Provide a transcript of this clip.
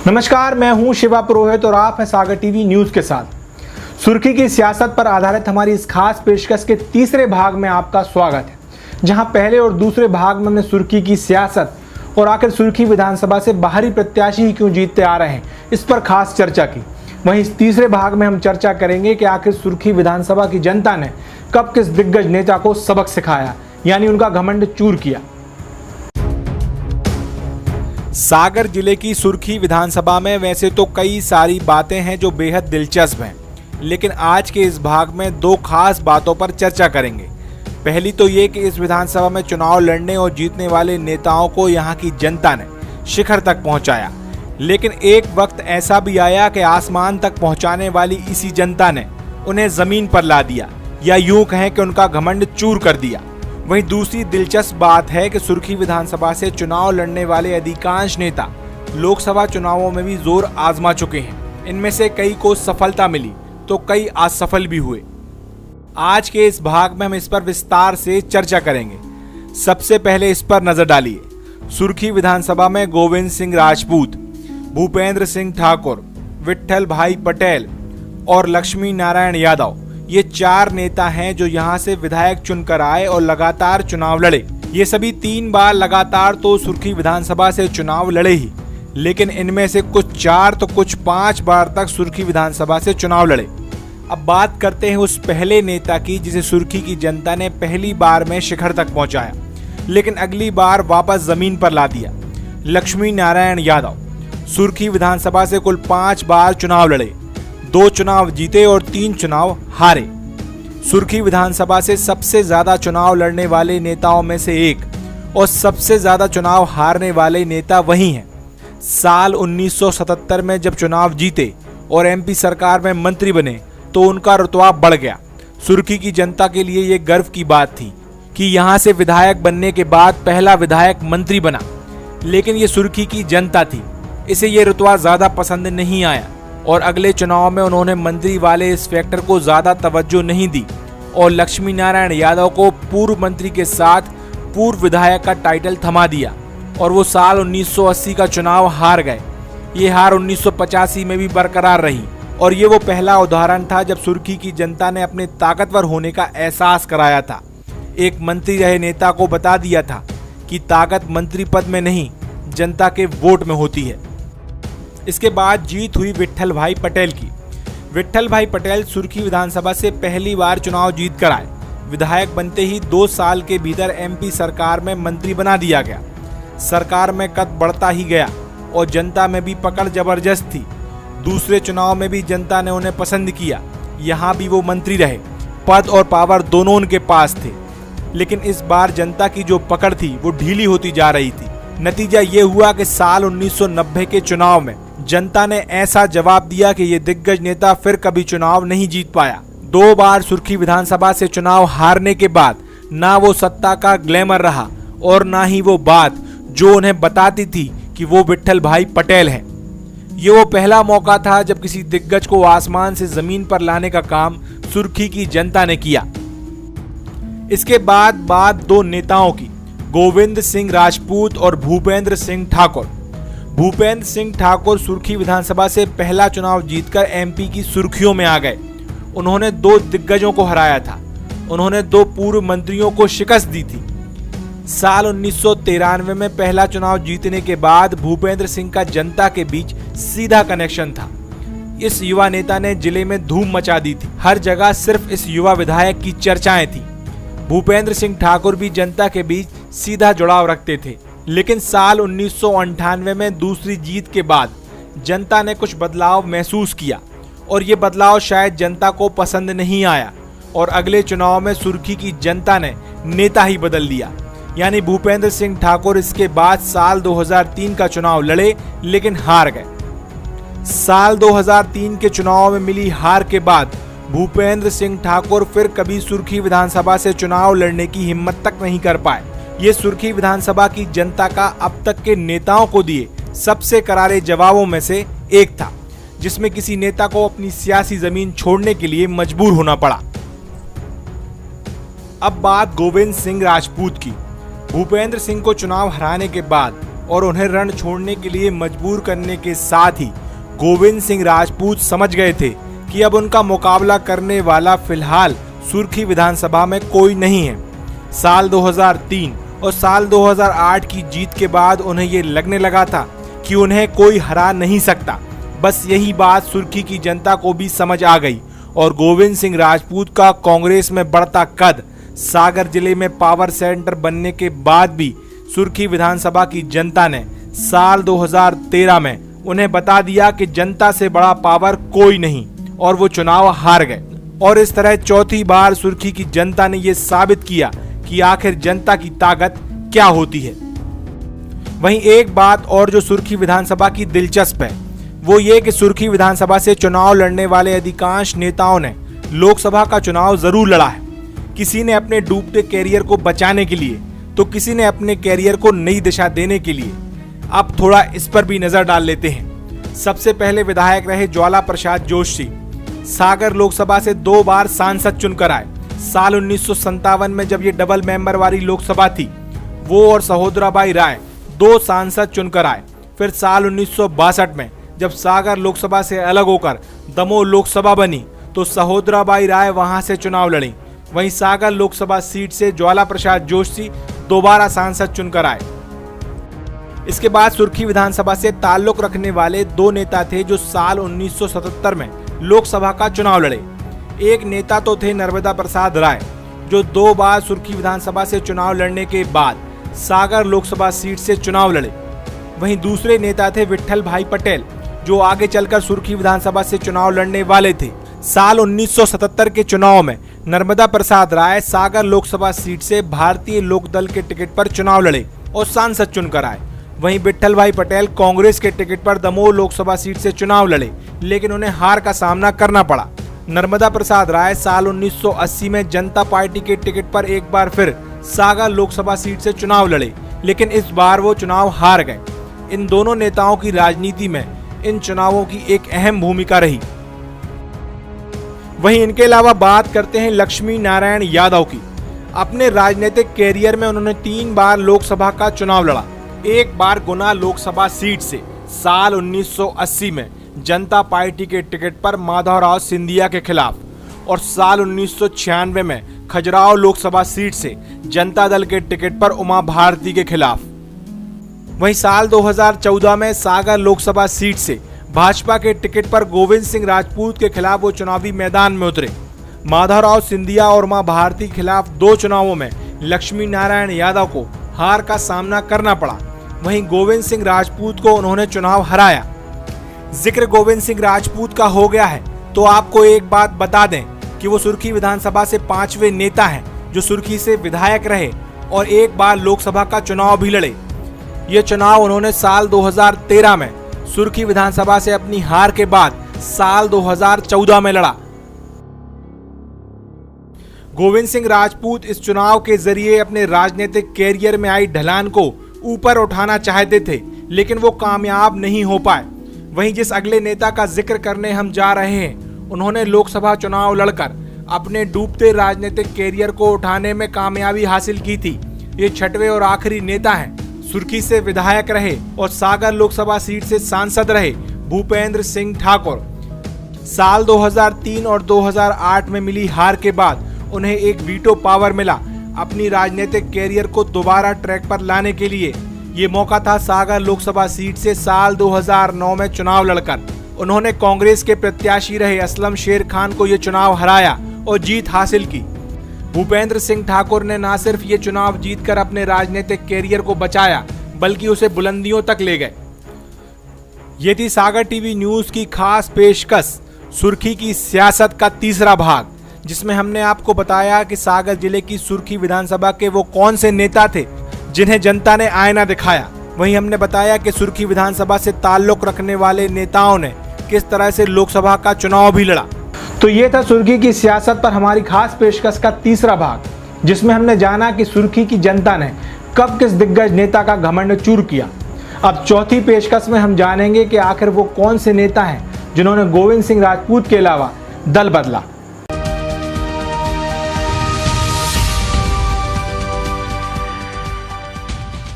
नमस्कार, मैं हूं शिवा पुरोहित और आप हैं सागर टीवी न्यूज के साथ। सुर्खी की सियासत पर आधारित हमारी इस खास पेशकश के तीसरे भाग में आपका स्वागत है, जहां पहले और दूसरे भाग में हमने सुर्खी की सियासत और आखिर सुर्खी विधानसभा से बाहरी प्रत्याशी ही क्यों जीतते आ रहे हैं इस पर खास चर्चा की। वहीं इस तीसरे भाग में हम चर्चा करेंगे कि आखिर सुर्खी विधानसभा की जनता ने कब किस दिग्गज नेता को सबक सिखाया, यानी उनका घमंड चूर किया। सागर जिले की सुर्खी विधानसभा में वैसे तो कई सारी बातें हैं जो बेहद दिलचस्प हैं, लेकिन आज के इस भाग में दो खास बातों पर चर्चा करेंगे। पहली तो ये कि इस विधानसभा में चुनाव लड़ने और जीतने वाले नेताओं को यहाँ की जनता ने शिखर तक पहुँचाया, लेकिन एक वक्त ऐसा भी आया कि आसमान तक पहुँचाने वाली इसी जनता ने उन्हें जमीन पर ला दिया, या यूं कहें कि उनका घमंड चूर कर दिया। वहीं दूसरी दिलचस्प बात है कि सुर्खी विधानसभा से चुनाव लड़ने वाले अधिकांश नेता लोकसभा चुनावों में भी जोर आजमा चुके हैं। इनमें से कई को सफलता मिली तो कई असफल भी हुए। आज के इस भाग में हम इस पर विस्तार से चर्चा करेंगे। सबसे पहले इस पर नजर डालिए। सुर्खी विधानसभा में गोविंद सिंह राजपूत, भूपेंद्र सिंह ठाकुर, विट्ठल भाई पटेल और लक्ष्मी नारायण यादव, ये चार नेता हैं जो यहां से विधायक चुनकर आए और लगातार चुनाव लड़े। ये सभी 3 बार लगातार तो सुर्खी विधानसभा से चुनाव लड़े ही, लेकिन इनमें से कुछ 4 तो कुछ 5 बार तक सुर्खी विधानसभा से चुनाव लड़े। अब बात करते हैं उस पहले नेता की जिसे सुर्खी की जनता ने पहली बार में शिखर तक पहुंचाया, लेकिन अगली बार वापस जमीन पर ला दिया। लक्ष्मी नारायण यादव सुर्खी विधानसभा से कुल 5 बार चुनाव लड़े, 2 चुनाव जीते और 3 चुनाव हारे। सुर्खी विधानसभा से सबसे ज्यादा चुनाव लड़ने वाले नेताओं में से एक और सबसे ज्यादा चुनाव हारने वाले नेता वही हैं। साल 1977 में जब चुनाव जीते और एमपी सरकार में मंत्री बने तो उनका रुतबा बढ़ गया। सुर्खी की जनता के लिए ये गर्व की बात थी कि यहां से विधायक बनने के बाद पहला विधायक मंत्री बना, लेकिन ये सुर्खी की जनता थी, इसे ये रुतबा ज्यादा पसंद नहीं आया और अगले चुनाव में उन्होंने मंत्री वाले इस फैक्टर को ज्यादा तवज्जो नहीं दी और लक्ष्मी नारायण यादव को पूर्व मंत्री के साथ पूर्व विधायक का टाइटल थमा दिया और वो साल 1980 का चुनाव हार गए। ये हार 1985 में भी बरकरार रही और ये वो पहला उदाहरण था जब सुर्खी की जनता ने अपने ताकतवर होने का एहसास कराया था। एक मंत्री रहे नेता को बता दिया था कि ताकत मंत्री पद में नहीं, जनता के वोट में होती है। इसके बाद जीत हुई विट्ठल भाई पटेल की। विट्ठल भाई पटेल सुर्खी विधानसभा से पहली बार चुनाव जीत कर आए। विधायक बनते ही 2 साल के भीतर एमपी सरकार में मंत्री बना दिया गया। सरकार में कद बढ़ता ही गया और जनता में भी पकड़ जबरदस्त थी। दूसरे चुनाव में भी जनता ने उन्हें पसंद किया, यहाँ भी वो मंत्री रहे। पद और पावर दोनों उनके पास थे, लेकिन इस बार जनता की जो पकड़ थी वो ढीली होती जा रही थी। नतीजा ये हुआ कि साल 1990 के चुनाव में जनता ने ऐसा जवाब दिया कि ये दिग्गज नेता फिर कभी चुनाव नहीं जीत पाया। 2 बार सुर्खी विधानसभा से चुनाव हारने के बाद ना वो सत्ता का ग्लैमर रहा और ना ही वो बात जो उन्हें बताती थी कि वो विट्ठल भाई पटेल हैं। ये वो पहला मौका था जब किसी दिग्गज को आसमान से जमीन पर लाने का काम सुर्खी की जनता ने किया। इसके बाद बात 2 नेताओं की, गोविंद सिंह राजपूत और भूपेंद्र सिंह ठाकुर। भूपेंद्र सिंह ठाकुर सुर्खी विधानसभा से पहला चुनाव जीतकर एमपी की सुर्खियों में आ गए। उन्होंने 2 दिग्गजों को हराया था। उन्होंने 2 पूर्व मंत्रियों को शिकस्त दी थी। साल 1993 में पहला चुनाव जीतने के बाद भूपेंद्र सिंह का जनता के बीच सीधा कनेक्शन था। इस युवा नेता ने जिले में धूम मचा दी थी। हर जगह सिर्फ इस युवा विधायक की चर्चाएं थी। भूपेंद्र सिंह ठाकुर भी जनता के बीच सीधा जुड़ाव रखते थे, लेकिन साल 1998 में दूसरी जीत के बाद जनता ने कुछ बदलाव महसूस किया और ये बदलाव शायद जनता को पसंद नहीं आया और अगले चुनाव में सुर्खी की जनता ने नेता ही बदल दिया, यानी भूपेंद्र सिंह ठाकुर इसके बाद साल 2003 का चुनाव लड़े लेकिन हार गए। साल 2003 के चुनाव में मिली हार के बाद भूपेंद्र सिंह ठाकुर फिर कभी सुर्खी विधानसभा से चुनाव लड़ने की हिम्मत तक नहीं कर पाए। ये सुर्खी विधानसभा की जनता का अब तक के नेताओं को दिए सबसे करारे जवाबों में से एक था, जिसमें किसी नेता को अपनी सियासी जमीन छोड़ने के लिए मजबूर होना पड़ा। अब बात गोविंद सिंह राजपूत की। भूपेंद्र सिंह को चुनाव हराने के बाद और उन्हें रण छोड़ने के लिए मजबूर करने के साथ ही गोविंद सिंह राजपूत समझ गए थे कि अब उनका मुकाबला करने वाला फिलहाल सुर्खी विधानसभा में कोई नहीं है। साल 2003 और साल 2008 की जीत के बाद उन्हें ये लगने लगा था कि उन्हें कोई हरा नहीं सकता। बस यही बात सुर्खी की जनता को भी समझ आ गई और गोविंद सिंह राजपूत का कांग्रेस में बढ़ता कद, सागर जिले में पावर सेंटर बनने के बाद भी सुर्खी विधानसभा की जनता ने साल 2013 में उन्हें बता दिया कि जनता से बड़ा पावर कोई नहीं और वो चुनाव हार गए। और इस तरह चौथी बार सुर्खी की जनता ने ये साबित किया कि आखिर जनता की ताकत क्या होती है। वहीं एक बात और जो सुर्खी विधानसभा की दिलचस्प है वो ये कि सुर्खी विधानसभा से चुनाव लड़ने वाले अधिकांश नेताओं ने लोकसभा का चुनाव जरूर लड़ा है। किसी ने अपने डूबते कैरियर को बचाने के लिए तो किसी ने अपने कैरियर को नई दिशा देने के लिए। अब थोड़ा इस पर भी नजर डाल लेते हैं। सबसे पहले विधायक रहे ज्वाला प्रसाद जोशी, सागर लोकसभा से 2 बार सांसद चुनकर आए। साल 1957 में जब ये डबल मेंबर वाली लोकसभा थी, वो और सहोदराबाई राय 2 सांसद चुनकर आए। फिर साल 1962 में जब सागर लोकसभा से अलग होकर दमोह लोकसभा बनी तो सहोदराबाई राय वहां से चुनाव लड़ी। वहीं सागर लोकसभा सीट से ज्वाला प्रसाद जोशी दोबारा सांसद चुनकर आए। इसके बाद सुर्खी विधानसभा से ताल्लुक रखने वाले 2 नेता थे जो साल 1977 में लोकसभा का चुनाव लड़े। एक नेता तो थे नर्मदा प्रसाद राय जो 2 बार सुर्खी विधानसभा से चुनाव लड़ने के बाद सागर लोकसभा सीट से चुनाव लड़े। वहीं दूसरे नेता थे विट्ठल भाई पटेल जो आगे चलकर सुर्खी विधानसभा से चुनाव लड़ने वाले थे। साल 1977 के चुनाव में नर्मदा प्रसाद राय सागर लोकसभा सीट से भारतीय लोकदल के टिकट पर चुनाव लड़े और सांसद चुनकर आए। वहीं विट्ठल भाई पटेल कांग्रेस के टिकट पर दमोह लोकसभा सीट से चुनाव लड़े लेकिन उन्हें हार का सामना करना पड़ा। नर्मदा प्रसाद राय साल 1980 में जनता पार्टी के टिकट पर एक बार फिर सागर लोकसभा सीट से चुनाव लड़े लेकिन इस बार वो चुनाव हार गए। इन दोनों नेताओं की राजनीति में इन चुनावों की एक अहम भूमिका रही। वहीं इनके अलावा बात करते हैं लक्ष्मी नारायण यादव की। अपने राजनीतिक कैरियर में उन्होंने 3 बार लोकसभा का चुनाव लड़ा। एक बार गुना लोकसभा सीट से साल 1980 में जनता पार्टी के टिकट पर माधवराव सिंधिया के खिलाफ और साल 1996 में खजुराहो लोकसभा सीट से जनता दल के टिकट पर उमा भारती के खिलाफ। वहीं साल 2014 में सागर लोकसभा सीट से भाजपा के टिकट पर गोविंद सिंह राजपूत के खिलाफ वो चुनावी मैदान में उतरे। माधवराव सिंधिया और उमा भारती के खिलाफ 2 चुनावों में लक्ष्मी नारायण यादव को हार का सामना करना पड़ा। वहीं गोविंद सिंह राजपूत को उन्होंने चुनाव हराया। जिक्र गोविंद सिंह राजपूत का हो गया है तो आपको एक बात बता दें कि वो सुर्खी विधानसभा से 5वें नेता हैं जो सुर्खी से विधायक रहे और एक बार लोकसभा का चुनाव भी लड़े। ये चुनाव उन्होंने साल 2013 में सुर्खी विधानसभा से अपनी हार के बाद साल 2014 में लड़ा। गोविंद सिंह राजपूत इस चुनाव के जरिए अपने राजनीतिक कैरियर में आई ढलान को ऊपर उठाना चाहते थे लेकिन वो कामयाब नहीं हो पाए। वहीं जिस अगले नेता का जिक्र करने हम जा रहे हैं उन्होंने लोकसभा चुनाव लड़कर अपने डूबते राजनीतिक कैरियर को उठाने में कामयाबी हासिल की थी। ये 6वें और आखिरी नेता हैं। सुर्खी से विधायक रहे और सागर लोकसभा सीट से सांसद रहे भूपेंद्र सिंह ठाकुर। साल 2003 और 2008 में मिली हार के बाद उन्हें एक वीटो पावर मिला अपनी राजनीतिक कैरियर को दोबारा ट्रैक पर लाने के लिए। ये मौका था सागर लोकसभा सीट से साल 2009 में चुनाव लड़कर। उन्होंने कांग्रेस के प्रत्याशी रहे असलम शेर खान को ये चुनाव हराया और जीत हासिल की। भूपेंद्र सिंह ठाकुर ने न सिर्फ ये चुनाव जीतकर अपने राजनीतिक कैरियर को बचाया बल्कि उसे बुलंदियों तक ले गए। ये थी सागर टीवी न्यूज की खास पेशकश सुर्खी की सियासत का तीसरा भाग, जिसमें हमने आपको बताया कि सागर जिले की सुर्खी विधानसभा के वो कौन से नेता थे जिन्हें जनता ने आईना दिखाया। वहीं हमने बताया कि सुर्खी विधानसभा से ताल्लुक रखने वाले नेताओं ने किस तरह से लोकसभा का चुनाव भी लड़ा। तो ये था सुर्खी की सियासत पर हमारी खास पेशकश का तीसरा भाग, जिसमें हमने जाना कि सुर्खी की जनता ने कब किस दिग्गज नेता का घमंड चूर किया। अब चौथी पेशकश में हम जानेंगे कि आखिर वो कौन से नेता हैं जिन्होंने गोविंद सिंह राजपूत के अलावा दल बदला।